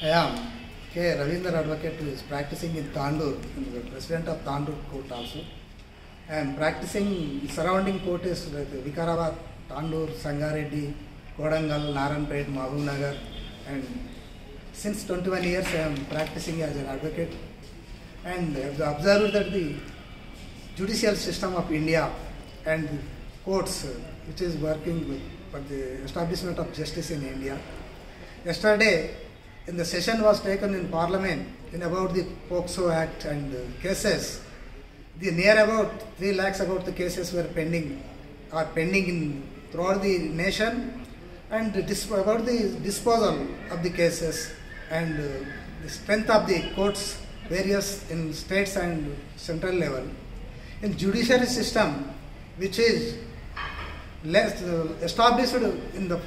I am K. Ravindra Advocate, who is practicing in Tandur, the president of Tandur Court also. I am practicing surrounding court is like Vikarabad, Tandur, Sangareddy, Kodangal, Naranpet, Mahbubnagar, and since 21 years I am practicing as an advocate. And I have observed that the judicial system of India and the courts, which is working for the establishment of justice in India. Yesterday, in the session was taken in Parliament in about the POCSO Act and cases. The near about 3 lakhs about the cases were pending in throughout the nation, and about the disposal of the cases and the strength of the courts various in states and central level. In judiciary system, which is established in the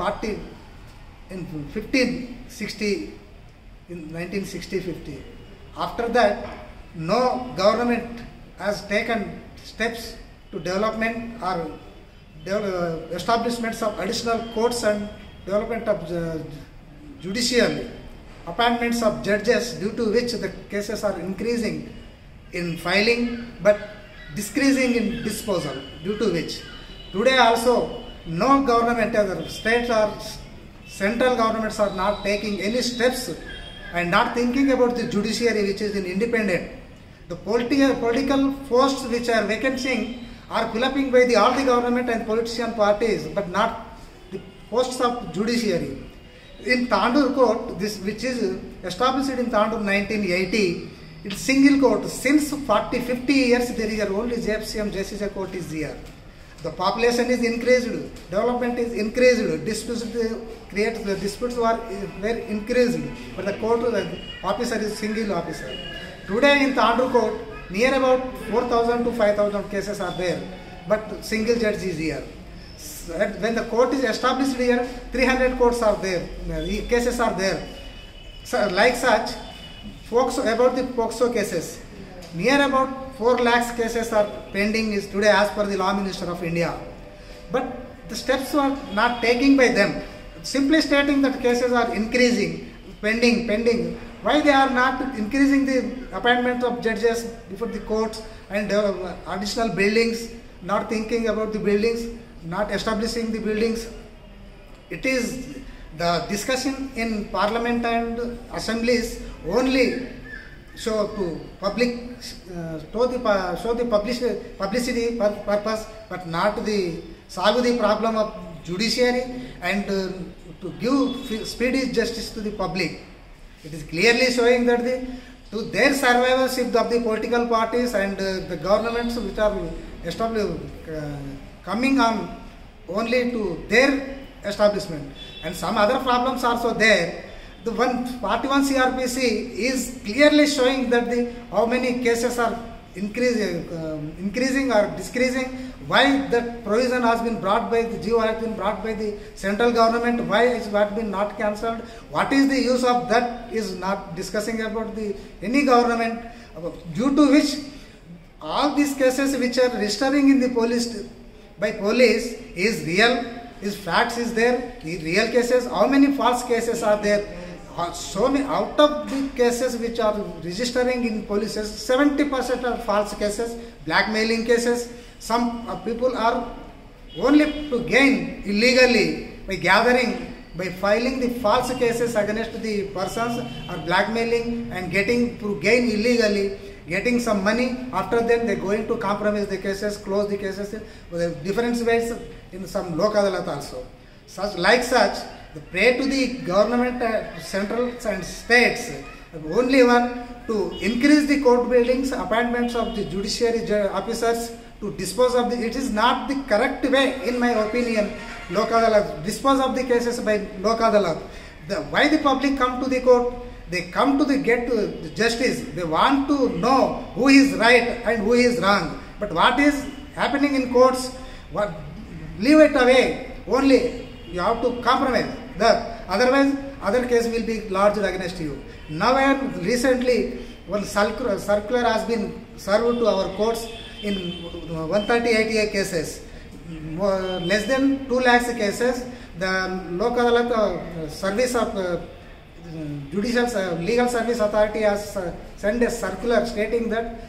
1960. After that, no government has taken steps to development or establishments of additional courts and development of judiciary, appointments of judges, due to which the cases are increasing in filing but decreasing in disposal, due to which today also no government, either state or central governments, are not taking any steps and not thinking about the judiciary, which is independent. The political posts which are vacancing are filled by all the government and politician parties, but not the posts of judiciary. In Tandur Court, this which is established in Tandur 1980, it's single court. Since 50 years, there is only JFCM JCJ court is here. The population is increased, development is increased, disputes were increased, but the court officer is single officer. Today in Tandur Court, near about 4,000 to 5,000 cases are there, but single judge is here. When the court is established here, 300 courts are there, cases are there. So, like such, about the POCSO cases, near about 4 lakhs cases are pending is today as per the Law Minister of India. But the steps were not taken by them. Simply stating that cases are increasing, pending. Why they are not increasing the appointment of judges before the courts and additional buildings, not thinking about the buildings, not establishing the buildings. It is the discussion in Parliament and assemblies only show to public, show the publicity purpose, but not the solve the problem of judiciary and to give speedy justice to the public. It is clearly showing that to their survivorship of the political parties and the governments which are established, coming on only to their establishment, and some other problems also there. The 41 CRPC is clearly showing that how many cases are increasing or decreasing. Why that provision has been brought by the GO has been brought by the central government? Why is that been not cancelled? What is the use of that? Is not discussing about any government, due to which all these cases which are registering in the police by police is real. Is facts is there, real cases. How many false cases are there? So many out of the cases which are registering in polices, 70% are false cases, blackmailing cases. Some people are only to gain illegally by gathering, by filing the false cases against the persons, or blackmailing and getting to gain illegally, getting some money. After then they are going to compromise the cases, close the cases with different ways in some Lok Adalat also. Like such, the pray to the government, central and states, only one to increase the court buildings, appointments of the judiciary officers to dispose of it is not the correct way, in my opinion. Lok Adalat, dispose of the cases by Lok Adalat. Why the public come to the court? They come to get to the justice. They want to know who is right and who is wrong. But what is happening in courts? Leave it away. Only you have to compromise that. Otherwise, other case will be lodged against you. Now, recently, one circular has been served to our courts in 130 ATA cases. Less than 2 lakhs cases, the Lok Adalat service of Judicial Legal Service Authority has sent a circular stating that